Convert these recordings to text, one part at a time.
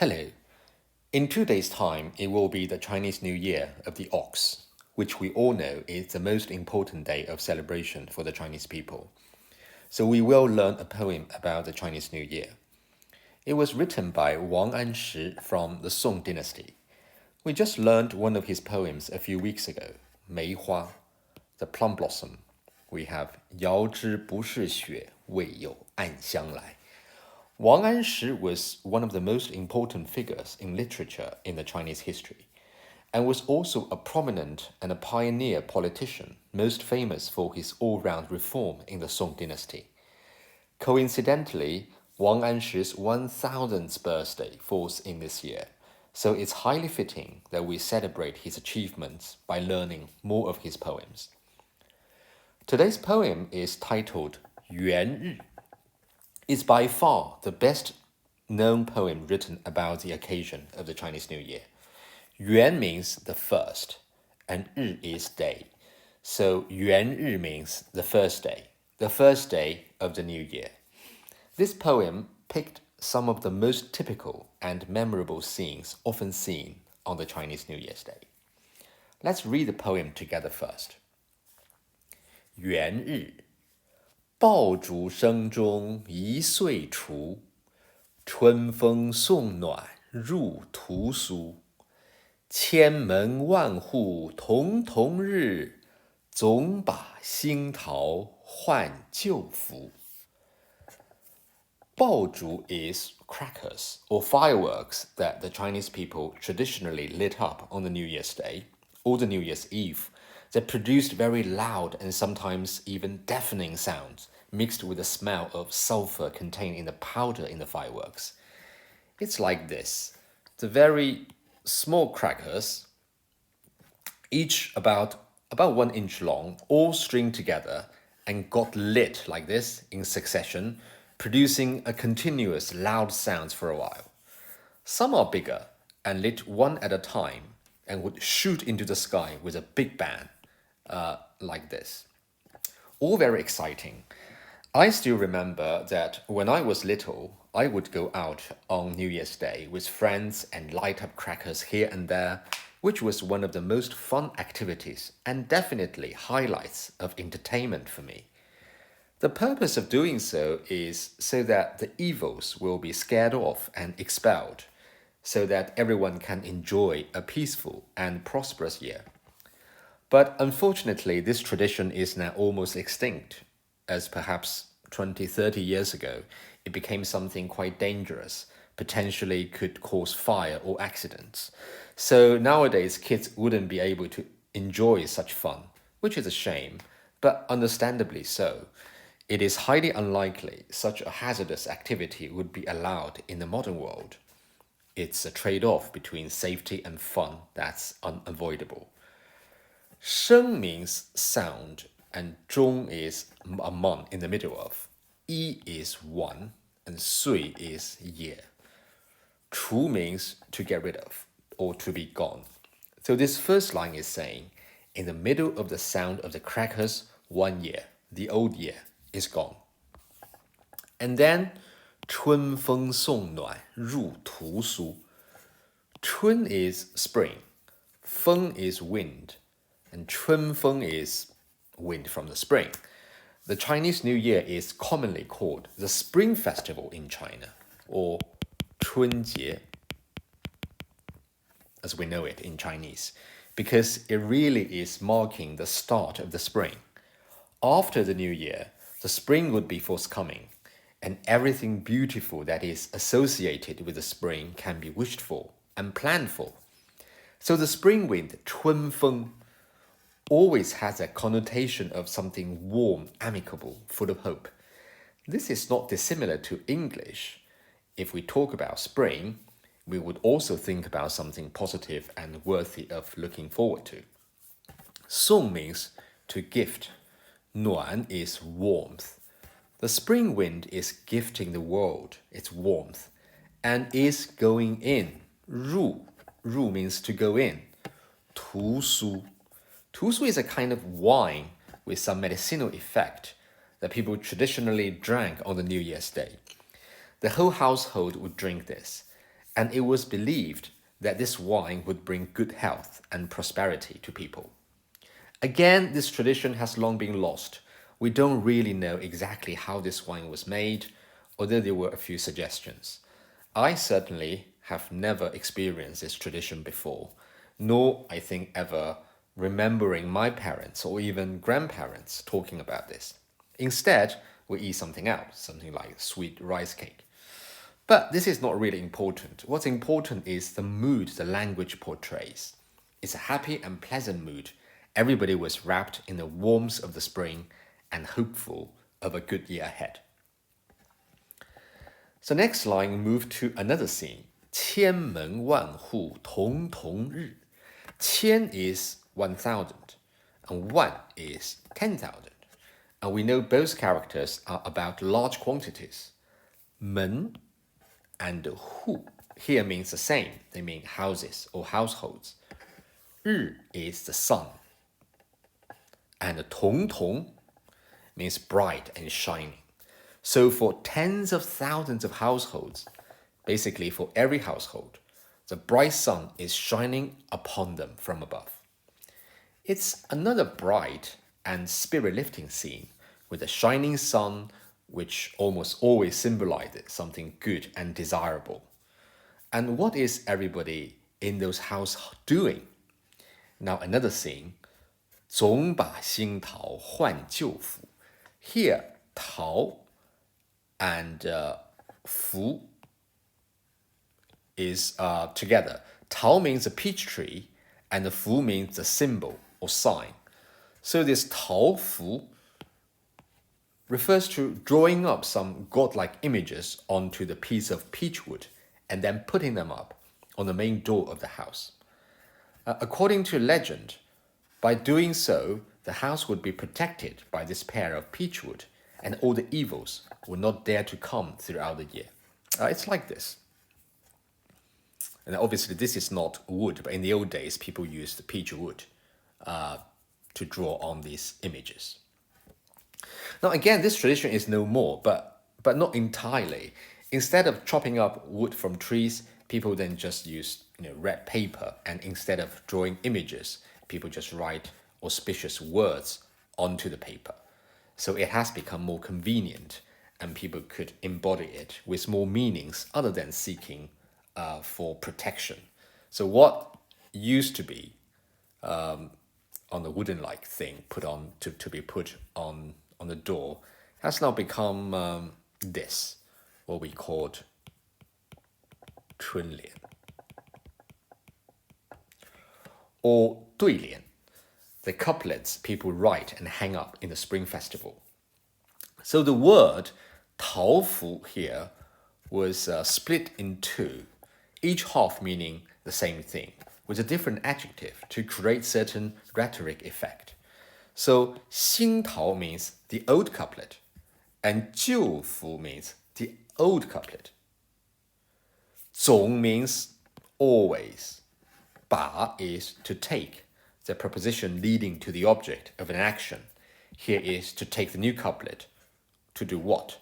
Hello. In 2 days' time, it will be the Chinese New Year of the Ox, which we all know is the most important day of celebration for the Chinese people. So we will learn a poem about the Chinese New Year. It was written by Wang Anshi from the Song dynasty. We just learned one of his poems a few weeks ago, 梅花, the plum blossom. We have 遥知不是雪，为有暗香来. Wang Anshi was one of the most important figures in literature in the Chinese history, and was also a prominent and a pioneer politician, most famous for his all-round reform in the Song dynasty. Coincidentally, Wang Anshi's 1000th birthday falls in this year, so it's highly fitting that we celebrate his achievements by learning more of his poems. Today's poem is titled 元日. It's by far the best known poem written about the occasion of the Chinese New Year. Yuan means the first, and 日 is day. So 元日 means the first day of the new year. This poem picked some of the most typical and memorable scenes often seen on the Chinese New Year's Day. Let's read the poem together first. 元日爆竹声中一岁除，春风送暖入屠苏。千门万户曈曈日，总把新桃换旧符。爆竹 is crackers or fireworks that the Chinese people traditionally lit up on the New Year's Day or the New Year's Eve that produced very loud and sometimes even deafening sounds mixed with the smell of sulfur contained in the powder in the fireworks. It's like this. The very small crackers, each about 1 inch long, all stringed together and got lit like this in succession, producing a continuous loud sounds for a while. Some are bigger and lit one at a time and would shoot into the sky with a big bang, like this. All very exciting. I still remember that when I was little, I would go out on New Year's Day with friends and light up crackers here and there, which was one of the most fun activities and definitely highlights of entertainment for me. The purpose of doing so is so that the evils will be scared off and expelled, so that everyone can enjoy a peaceful and prosperous year. But unfortunately, this tradition is now almost extinct, as perhaps 20, 30 years ago, it became something quite dangerous, potentially could cause fire or accidents. So nowadays, kids wouldn't be able to enjoy such fun, which is a shame, but understandably so. It is highly unlikely such a hazardous activity would be allowed in the modern world. It's a trade-off between safety and fun that's unavoidable. 声 means sound, and 中 is among, in the middle of. 一 is one, and 岁 is year. 除 means to get rid of, or to be gone. So this first line is saying, in the middle of the sound of the crackers, 1 year, the old year, is gone. And then, 春风送暖入屠苏. 春 is spring, 风 is wind, and 春风 is wind from the spring. The Chinese New Year is commonly called the Spring Festival in China, or 春节, as we know it in Chinese, because it really is marking the start of the spring. After the New Year, the spring would be forthcoming, and everything beautiful that is associated with the spring can be wished for and planned for. So the spring wind, 春风, always has a connotation of something warm, amicable, full of hope. This is not dissimilar to English. If we talk about spring, we would also think about something positive and worthy of looking forward to. 送 means to gift. 暖 is warmth. The spring wind is gifting the world its warmth and is going in. 入 means to go in. 屠苏 is a kind of wine with some medicinal effect that people traditionally drank on the New Year's Day. The whole household would drink this, and it was believed that this wine would bring good health and prosperity to people. Again, this tradition has long been lost. We don't really know exactly how this wine was made, although there were a few suggestions. I certainly have never experienced this tradition before, nor, I think, ever remembering my parents or even grandparents talking about this. Instead, we eat something else, something like sweet rice cake. But this is not really important. What's important is the mood the language portrays. It's a happy and pleasant mood. Everybody was wrapped in the warmth of the spring and hopeful of a good year ahead. So next line, move to another scene. 千门万户曈曈日. 千 is 1,000 and 1 is 10,000. And we know both characters are about large quantities. 门 and 户 here means the same. They mean houses or households. 日 is the sun. And 曈曈 means bright and shining. So for tens of thousands of households, basically for every household, the bright sun is shining upon them from above. It's another bright and spirit-lifting scene with a shining sun, which almost always symbolizes something good and desirable. And what is everybody in those houses doing? Now another scene, 总把新桃换旧符. Here, 桃 and 符 is together. 桃 means a peach tree, and the 符 means the symbol or sign. So this 桃符 refers to drawing up some godlike images onto the piece of peach wood and then putting them up on the main door of the house. According to legend, by doing so, the house would be protected by this pair of peach wood, and all the evils would not dare to come throughout the year. It's like this. And obviously this is not wood, but in the old days, people used peach wood to draw on these images. Now again, this tradition is no more, but not entirely. Instead of chopping up wood from trees, people then just use red paper, and instead of drawing images, people just write auspicious words onto the paper. So it has become more convenient, and people could embody it with more meanings other than seeking for protection. So what used to be on the wooden-like thing put on to be put on the door has now become this, what we called 春联 or 对联, the couplets people write and hang up in the Spring Festival. So the word 桃符 here was split in two, each half meaning the same thing, with a different adjective to create certain rhetoric effect. So 新桃 means the old couplet, and 旧符 means the old couplet. 总 means always. 把 is to take, the preposition leading to the object of an action. Here is to take the new couplet. To do what?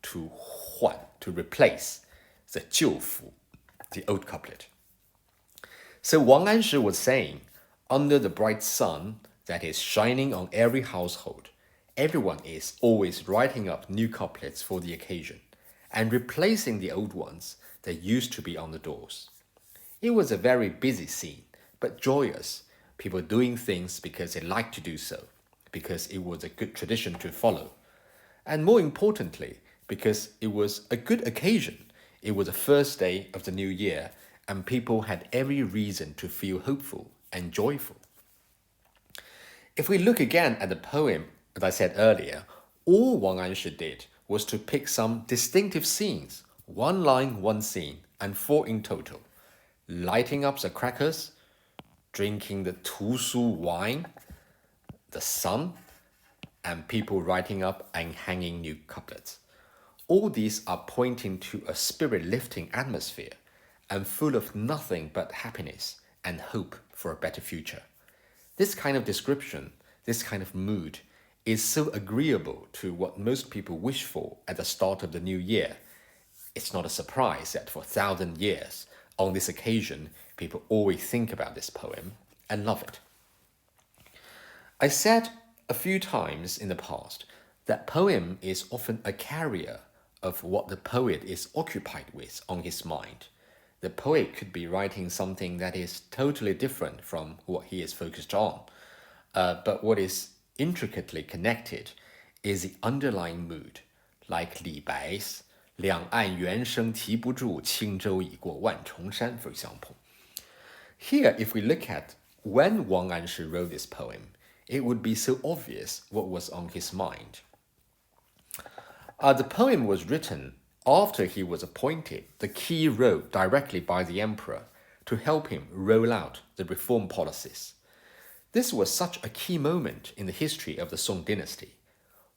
To 换, to replace the 旧符, the old couplet. So Wang Anshi was saying, under the bright sun that is shining on every household, everyone is always writing up new couplets for the occasion and replacing the old ones that used to be on the doors. It was a very busy scene, but joyous. People doing things because they liked to do so, because it was a good tradition to follow. And more importantly, because it was a good occasion. It was the first day of the new year, and people had every reason to feel hopeful and joyful. If we look again at the poem, as I said earlier, all Wang Anshi did was to pick some distinctive scenes, one line, one scene, and 4 in total. Lighting up the crackers, drinking the 图书 wine, the sun, and people writing up and hanging new couplets. All these are pointing to a spirit-lifting atmosphere and full of nothing but happiness and hope for a better future. This kind of description, this kind of mood, is so agreeable to what most people wish for at the start of the new year. it's not a surprise that for 1,000 years, on this occasion, people always think about this poem and love it. I said a few times in the past that poem is often a carrier of what the poet is occupied with on his mind. The poet could be writing something that is totally different from what he is focused on. But what is intricately connected is the underlying mood, like Li Bai's 两岸猿声啼不住，轻舟已过万重山, for example. Here, if we look at when Wang Anshi wrote this poem, it would be so obvious what was on his mind. The poem was written after he was appointed the key role directly by the emperor to help him roll out the reform policies. This was such a key moment in the history of the Song dynasty.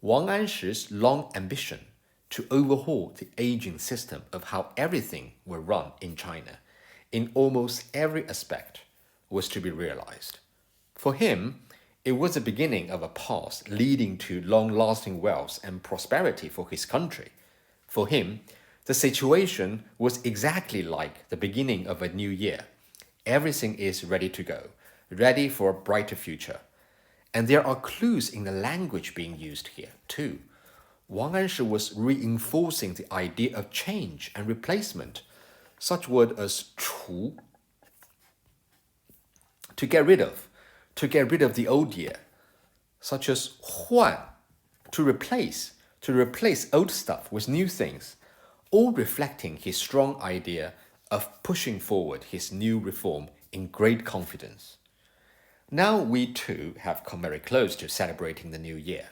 Wang Anshi's long ambition to overhaul the aging system of how everything were run in China, in almost every aspect, was to be realized. For him, it was the beginning of a path leading to long-lasting wealth and prosperity for his country. For him, the situation was exactly like the beginning of a new year. Everything is ready to go, ready for a brighter future. And there are clues in the language being used here, too. Wang Anshi was reinforcing the idea of change and replacement. Such words as 除, to get rid of the old year, such as 换, to replace old stuff with new things, all reflecting his strong idea of pushing forward his new reform in great confidence. Now we too have come very close to celebrating the new year.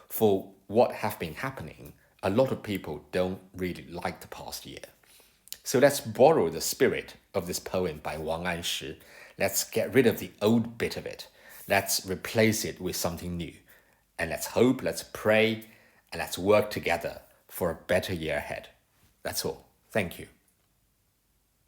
For what have been happening, a lot of people don't really like the past year. So let's borrow the spirit of this poem by Wang Anshi. Let's get rid of the old bit of it. Let's replace it with something new. And let's hope, let's pray, and let's work together for a better year ahead. That's all. Thank you.